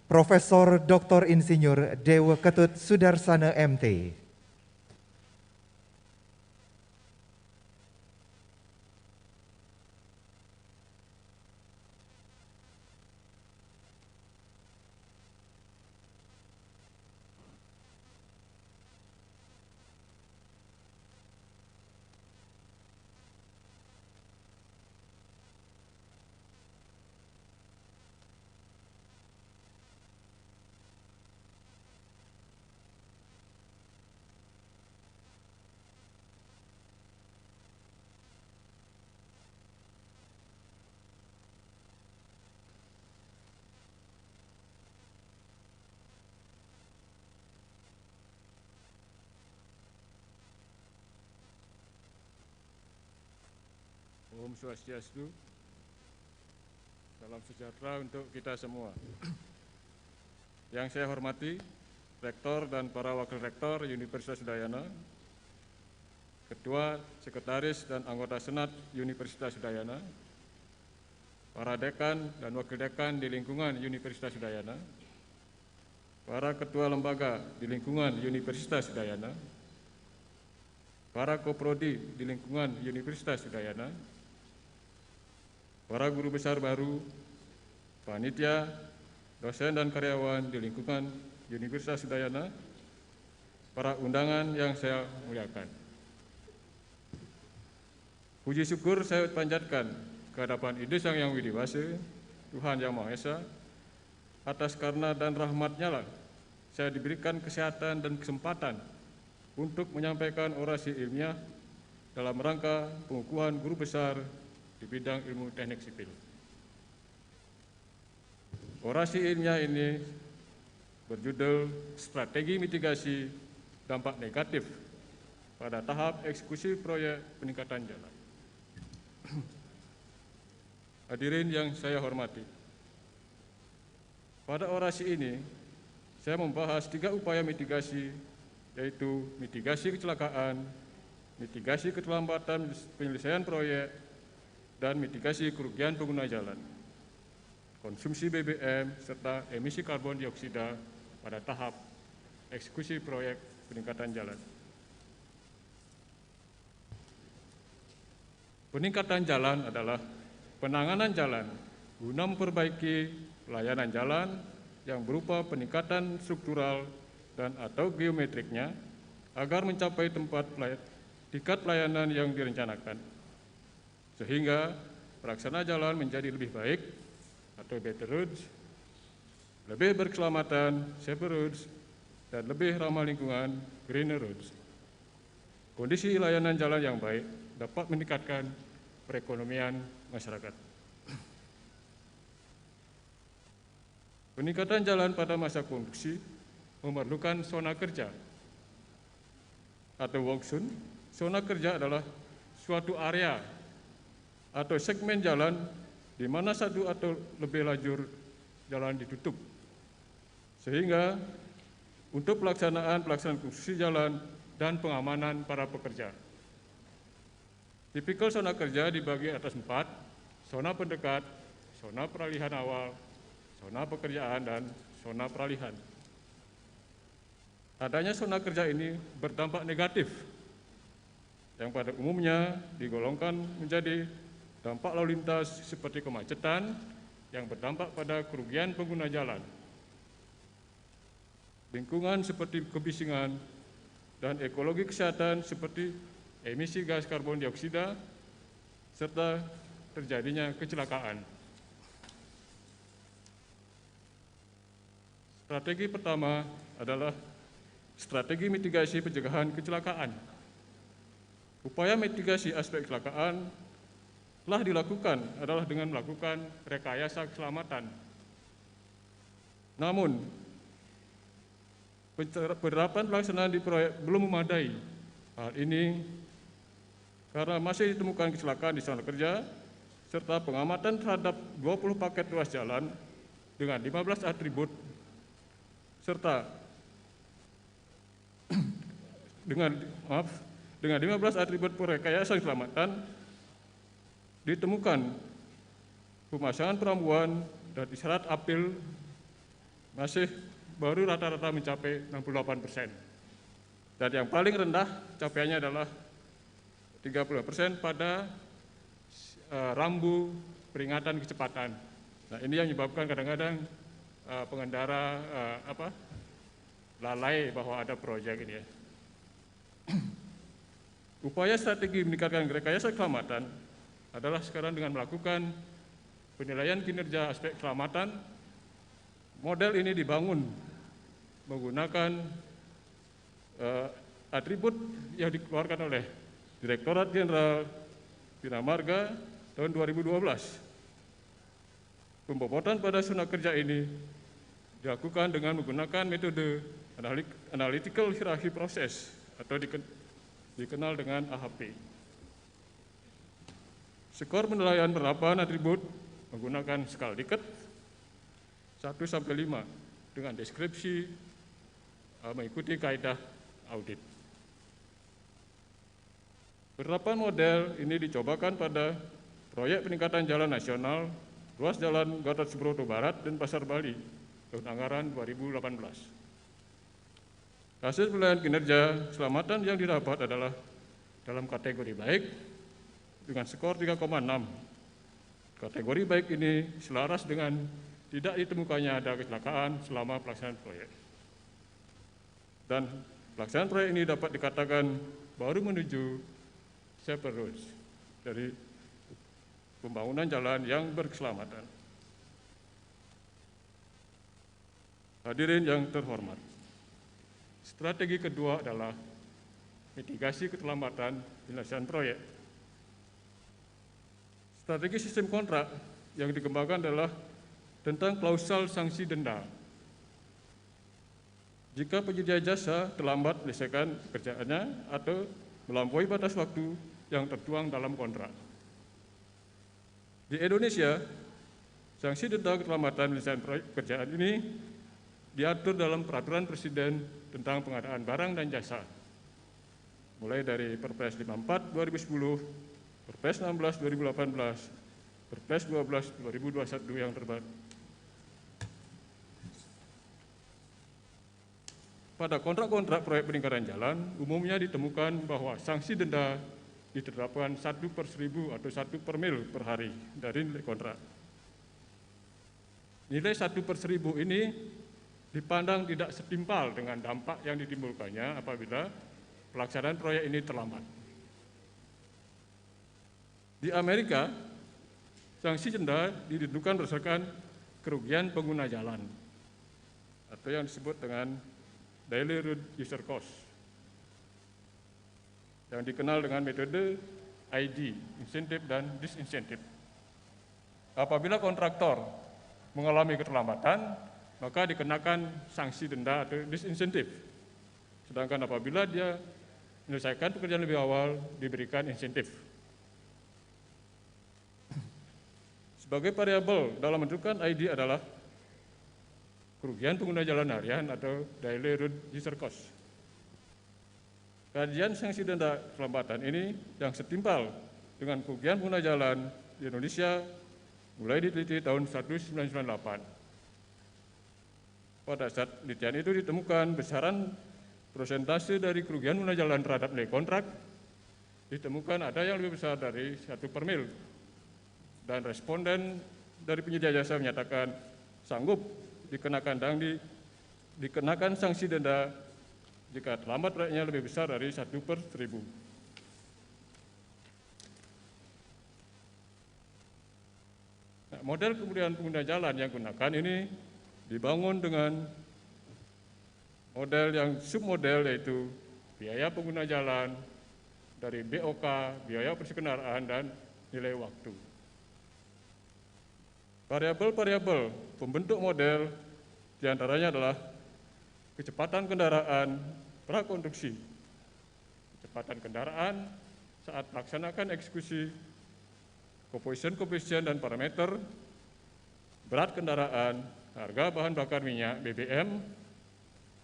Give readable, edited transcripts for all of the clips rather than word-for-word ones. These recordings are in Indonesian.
Profesor Dr. Insinyur Dewa Ketut Sudarsana MT. Om Swastiastu, salam sejahtera untuk kita semua. Yang saya hormati, Rektor dan para Wakil Rektor Universitas Udayana, Ketua, Sekretaris, dan anggota Senat Universitas Udayana, para Dekan dan Wakil Dekan di lingkungan Universitas Udayana, para Ketua Lembaga di lingkungan Universitas Udayana, para Koprodi di lingkungan Universitas Udayana, para guru besar baru, panitia, dosen dan karyawan di lingkungan Universitas Udayana, para undangan yang saya muliakan. Puji syukur saya panjatkan kehadapan Ide Sang Yang Widi Wase, Tuhan Yang Maha Esa, atas karena dan rahmat-Nya lah saya diberikan kesehatan dan kesempatan untuk menyampaikan orasi ilmiah dalam rangka pengukuhan guru besar di bidang ilmu teknik sipil. Orasi ilmiah ini berjudul Strategi Mitigasi Dampak Negatif pada tahap eksekusi proyek peningkatan jalan. Hadirin yang saya hormati, pada orasi ini saya membahas 3 upaya mitigasi, yaitu mitigasi kecelakaan, mitigasi keterlambatan penyelesaian proyek, dan mitigasi kerugian pengguna jalan, konsumsi BBM, serta emisi karbon dioksida pada tahap eksekusi proyek peningkatan jalan. Peningkatan jalan adalah penanganan jalan guna memperbaiki pelayanan jalan yang berupa peningkatan struktural dan atau geometriknya agar mencapai tingkat pelayanan yang direncanakan, sehingga pelaksana jalan menjadi lebih baik atau better roads, lebih berkeselamatan, safer roads, dan lebih ramah lingkungan, greener roads. Kondisi layanan jalan yang baik dapat meningkatkan perekonomian masyarakat. Peningkatan jalan pada masa konstruksi memerlukan zona kerja atau work zone. Zona kerja adalah suatu area atau segmen jalan di mana satu atau lebih lajur jalan ditutup, sehingga untuk pelaksanaan konstruksi jalan dan pengamanan para pekerja. Tipikal zona kerja dibagi atas 4, zona pendekat, zona peralihan awal, zona pekerjaan, dan zona peralihan. Adanya zona kerja ini berdampak negatif, yang pada umumnya digolongkan menjadi dampak lalu lintas seperti kemacetan yang berdampak pada kerugian pengguna jalan, lingkungan seperti kebisingan, dan ekologi kesehatan seperti emisi gas karbon dioksida, serta terjadinya kecelakaan. Strategi pertama adalah strategi mitigasi pencegahan kecelakaan. Upaya mitigasi aspek kecelakaan telah dilakukan adalah dengan melakukan rekayasa keselamatan. Namun, penerapan pelaksanaan di proyek belum memadai. Hal ini karena masih ditemukan kecelakaan di zona kerja, serta pengamatan terhadap 20 paket ruas jalan dengan 15 atribut, serta dengan 15 atribut rekayasa keselamatan ditemukan pemasangan perambuan dan isyarat apil masih baru rata-rata mencapai 68%. Dan yang paling rendah capaiannya adalah 30% pada rambu peringatan kecepatan. Nah, ini yang menyebabkan kadang-kadang pengendara lalai bahwa ada proyek ini ya. Upaya strategi meningkatkan rekayasa keselamatan adalah sekarang dengan melakukan penilaian kinerja aspek keselamatan. Model ini dibangun menggunakan atribut yang dikeluarkan oleh Direktorat Jenderal Bina Marga tahun 2012. Pembobotan pada zona kerja ini dilakukan dengan menggunakan metode analytical hierarchy process atau dikenal dengan AHP. Skor penilaian penerapan atribut menggunakan skala Likert 1-5 dengan deskripsi mengikuti kaidah audit. Penerapan model ini dicobakan pada proyek peningkatan jalan nasional ruas jalan Gatot Subroto Barat dan Pasar Bali tahun anggaran 2018. Hasil penilaian kinerja keselamatan yang didapat adalah dalam kategori baik dengan skor 3,6. Kategori baik ini selaras dengan tidak ditemukannya ada kecelakaan selama pelaksanaan proyek. Dan pelaksanaan proyek ini dapat dikatakan baru menuju safer roads dari pembangunan jalan yang berkeselamatan. Hadirin yang terhormat, strategi kedua adalah mitigasi keterlambatan penyelesaian proyek. Strategi sistem kontrak yang dikembangkan adalah tentang klausal sanksi denda. Jika penyedia jasa terlambat menyelesaikan pekerjaannya atau melampaui batas waktu yang tertuang dalam kontrak. Di Indonesia, sanksi denda keterlambatan penyelesaian pekerjaan ini diatur dalam Peraturan Presiden tentang pengadaan barang dan jasa, mulai dari Perpres 54 2010, Perpres 16 2018, Perpres 12 2021 yang terbaru. Pada kontrak-kontrak proyek peningkatan jalan, umumnya ditemukan bahwa sanksi denda ditetapkan 1/1000 atau 1/mil per hari dari nilai kontrak. Nilai 1/1000 ini dipandang tidak setimpal dengan dampak yang ditimbulkannya apabila pelaksanaan proyek ini terlambat. Di Amerika, sanksi denda ditentukan berdasarkan kerugian pengguna jalan atau yang disebut dengan Daily Road User Cost, yang dikenal dengan metode ID, insentif dan disinsentif. Apabila kontraktor mengalami keterlambatan, maka dikenakan sanksi denda atau disinsentif. Sedangkan apabila dia menyelesaikan pekerjaan lebih awal, diberikan insentif. Sebagai variabel dalam menentukan ID adalah kerugian pengguna jalan harian atau daily road user cost. Kajian sanksi denda keterlambatan ini yang setimpal dengan kerugian pengguna jalan di Indonesia mulai diteliti tahun 1998. Pada saat penelitian itu ditemukan besaran persentase dari kerugian pengguna jalan terhadap nilai kontrak, ditemukan ada yang lebih besar dari 1/mil. Dan responden dari penyedia jasa menyatakan sanggup dikenakan sanksi denda jika terlambat proyeknya lebih besar dari 1/1000. Nah, model kemudian pengguna jalan yang gunakan ini dibangun dengan model yang submodel, yaitu biaya pengguna jalan dari BOK, biaya operasi kendaraan, dan nilai waktu. Variabel-variabel pembentuk model diantaranya adalah kecepatan kendaraan prakonstruksi, kecepatan kendaraan saat melaksanakan eksekusi, koefisien dan parameter, berat kendaraan, harga bahan bakar minyak BBM,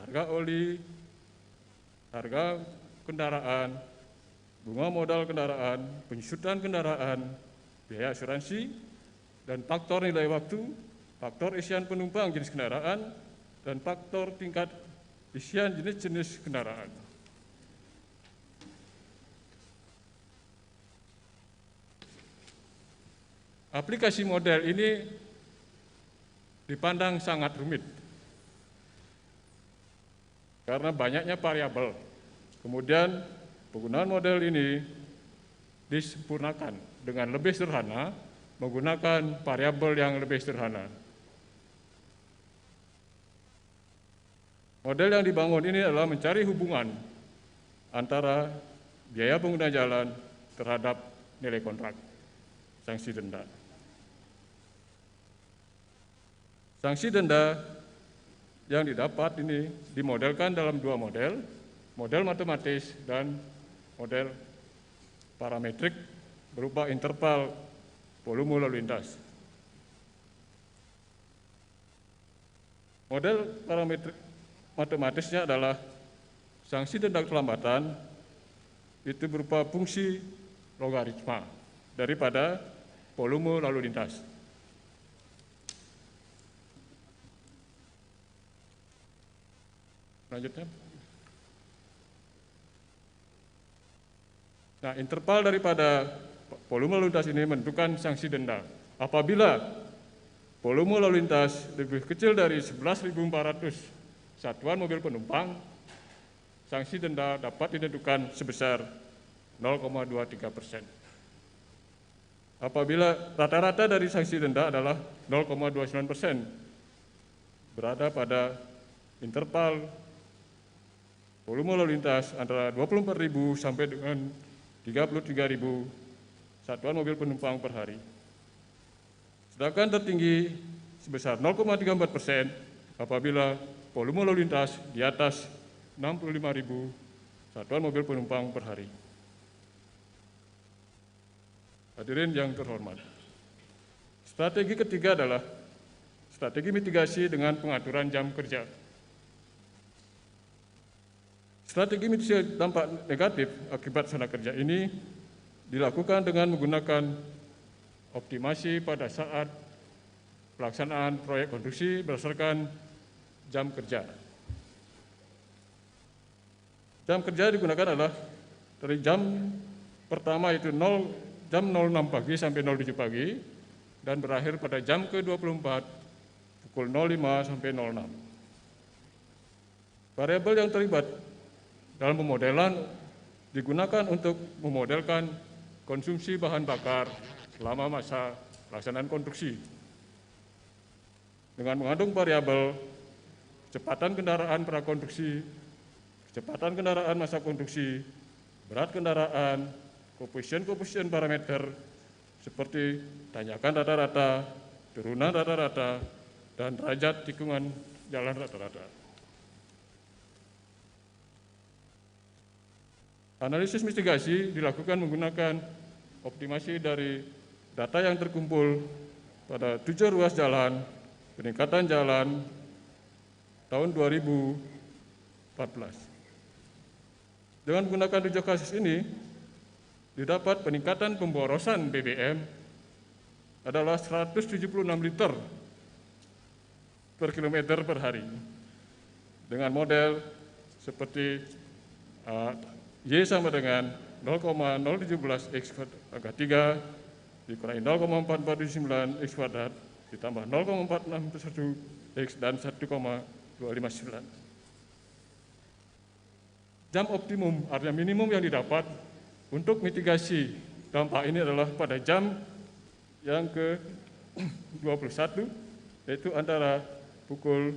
harga oli, harga kendaraan, bunga modal kendaraan, penyusutan kendaraan, biaya asuransi, dan faktor nilai waktu, faktor isian penumpang jenis kendaraan, dan faktor tingkat isian jenis-jenis kendaraan. Aplikasi model ini dipandang sangat rumit karena banyaknya variabel. Kemudian penggunaan model ini disempurnakan dengan lebih sederhana, menggunakan variabel yang lebih sederhana. Model yang dibangun ini adalah mencari hubungan antara biaya pengguna jalan terhadap nilai kontrak, sanksi denda. Sanksi denda yang didapat ini dimodelkan dalam dua model, model matematis dan model parametrik berupa interval volume lalu lintas. Model parametrik matematisnya adalah sanksi denda keterlambatan itu berupa fungsi logaritma daripada volume lalu lintas. Selanjutnya. Nah, interval daripada volume lalu lintas ini menentukan sanksi denda. Apabila volume lalu lintas lebih kecil dari 11.400 satuan mobil penumpang, sanksi denda dapat ditentukan sebesar 0,23%. Apabila rata-rata dari sanksi denda adalah 0,29%, berada pada interval volume lalu lintas antara 24.000 sampai dengan 33.000 satuan mobil penumpang per hari. Sedangkan tertinggi sebesar 0,34% apabila volume lalu lintas di atas 65.000 satuan mobil penumpang per hari. Hadirin yang terhormat, strategi ketiga adalah strategi mitigasi dengan pengaturan jam kerja. Strategi mitigasi dampak negatif akibat sana kerja ini dilakukan dengan menggunakan optimasi pada saat pelaksanaan proyek konstruksi berdasarkan jam kerja. Jam kerja digunakan adalah dari jam pertama itu jam 06 pagi sampai 07 pagi dan berakhir pada jam ke-24 pukul 05 sampai 06. Variabel yang terlibat dalam pemodelan digunakan untuk memodelkan konsumsi bahan bakar selama masa pelaksanaan konstruksi. Dengan mengandung variabel kecepatan kendaraan prakonstruksi, kecepatan kendaraan masa konstruksi, berat kendaraan, koefisien parameter seperti tanjakan rata-rata, turunan rata-rata, dan derajat tikungan jalan rata-rata. Analisis mitigasi dilakukan menggunakan optimasi dari data yang terkumpul pada 7 ruas jalan, peningkatan jalan tahun 2014. Dengan menggunakan 7 kasus ini, didapat peningkatan pemborosan BBM adalah 176 liter per kilometer per hari. Dengan model seperti Y sama dengan 0,017 X pangkat 3 dikurangi 0,4479 X kuadrat ditambah 0,4671 X dan 1,259. Jam optimum artinya minimum yang didapat untuk mitigasi dampak ini adalah pada jam yang ke-21 yaitu antara pukul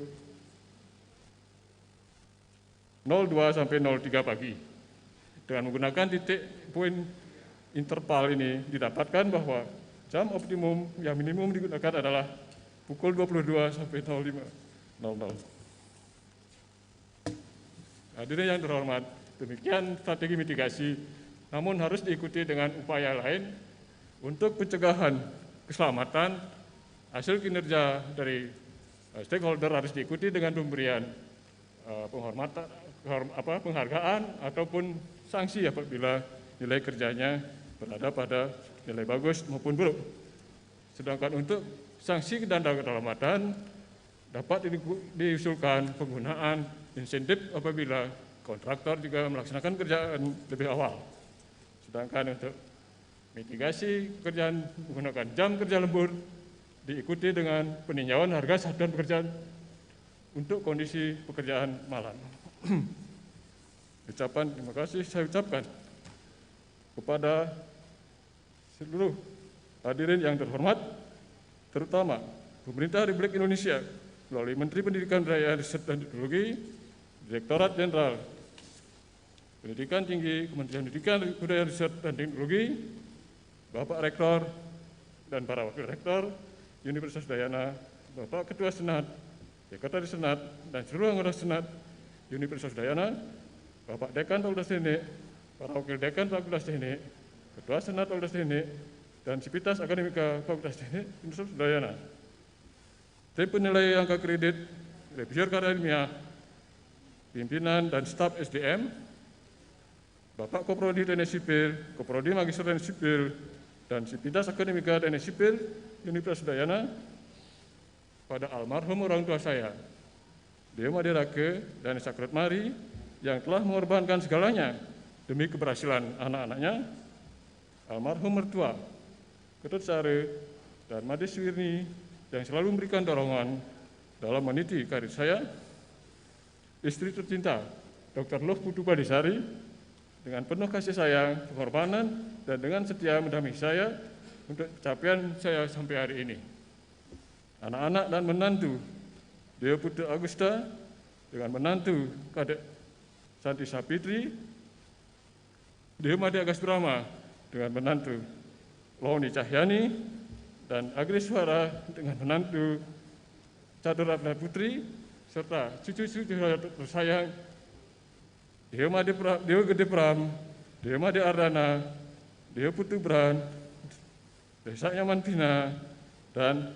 02 sampai 03 pagi. Dengan menggunakan titik poin interval ini didapatkan bahwa jam optimum yang minimum digunakan adalah pukul 22 sampai 05.00. Hadirin yang terhormat, demikian strategi mitigasi, namun harus diikuti dengan upaya lain untuk pencegahan keselamatan. Hasil kinerja dari stakeholder harus diikuti dengan pemberian penghargaan ataupun sanksi apabila nilai kerjanya berada pada nilai bagus maupun buruk. Sedangkan untuk sanksi denda keselamatan dapat diusulkan penggunaan insentif apabila kontraktor juga melaksanakan kerjaan lebih awal. Sedangkan untuk mitigasi pekerjaan menggunakan jam kerja lembur diikuti dengan peninjauan harga satuan pekerjaan untuk kondisi pekerjaan malam. Ucapan terima kasih saya ucapkan kepada seluruh hadirin yang terhormat, terutama pemerintah Republik Indonesia melalui Menteri Pendidikan, Budaya, Riset dan Teknologi, Direktorat Jenderal Pendidikan Tinggi, Kementerian Pendidikan, Budaya, Riset dan Teknologi, Bapak Rektor dan para Wakil Rektor Universitas Udayana, Bapak Ketua Senat, Sekretaris Senat, dan seluruh anggota Senat Universitas Udayana, Bapak Dekan Fakultas Teknik, para Wakil Dekan Fakultas Teknik, Ketua Senat Fakultas Teknik, dan Sivitas Akademika Fakultas Teknik Universitas Udayana. Tim penilai angka kredit, revisor karya ilmiah, pimpinan dan staf SDM, Bapak Koprodi Teknik Sipil, Koprodi Magister Teknik Sipil, dan Sivitas Akademika Teknik Sipil Universitas Udayana, pada almarhum orang tua saya, Deo Madirake dan Sakret Mari, yang telah mengorbankan segalanya demi keberhasilan anak-anaknya, almarhum mertua, Ketut Sare, dan Mades Wirni, yang selalu memberikan dorongan dalam meniti karir saya, istri tercinta, Dr. Love Putu Padisari, dengan penuh kasih sayang, pengorbanan, dan dengan setia mendampingi saya untuk pencapaian saya sampai hari ini. Anak-anak dan menantu, Deo Putu Agusta, dengan menantu Kadek Santi Sapitri, Deo Made Agas Brahma, dengan menantu Loni Cahyani, dan Agriswara dengan menantu Catur Ratna Putri, serta cucu-cucu tersayang Deo Gede Pram, Deo Made Ardana, Deo Putu Bran, Desa Nyaman Pina, dan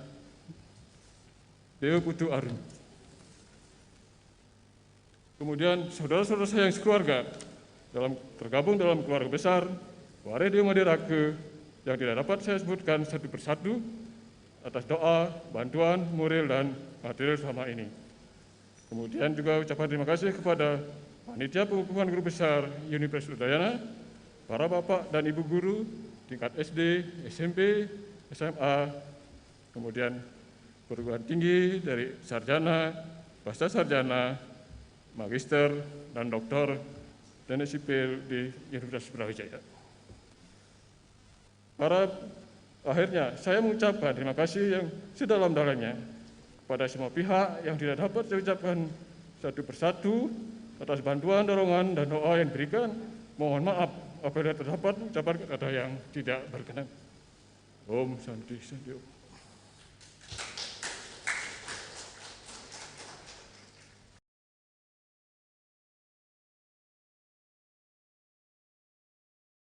Deo Putu Arum. Kemudian saudara-saudara saya yang sekeluarga tergabung dalam keluarga besar Ware Deo Madirake, yang tidak dapat saya sebutkan satu persatu atas doa, bantuan, moral, dan material selama ini. Kemudian juga ucapan terima kasih kepada panitia pengukuhan guru besar Universitas Udayana, para bapak dan ibu guru tingkat SD, SMP, SMA, kemudian perguruan tinggi dari sarjana, pasca sarjana, magister, dan doktor teknik sipil di Universitas Brawijaya. Akhirnya saya mengucapkan terima kasih yang sedalam-dalamnya kepada semua pihak yang tidak dapat saya ucapkan satu persatu atas bantuan, dorongan, dan doa yang diberikan. Mohon maaf apabila terdapat ucapan kata yang tidak berkenan. Om Santi Santi Om.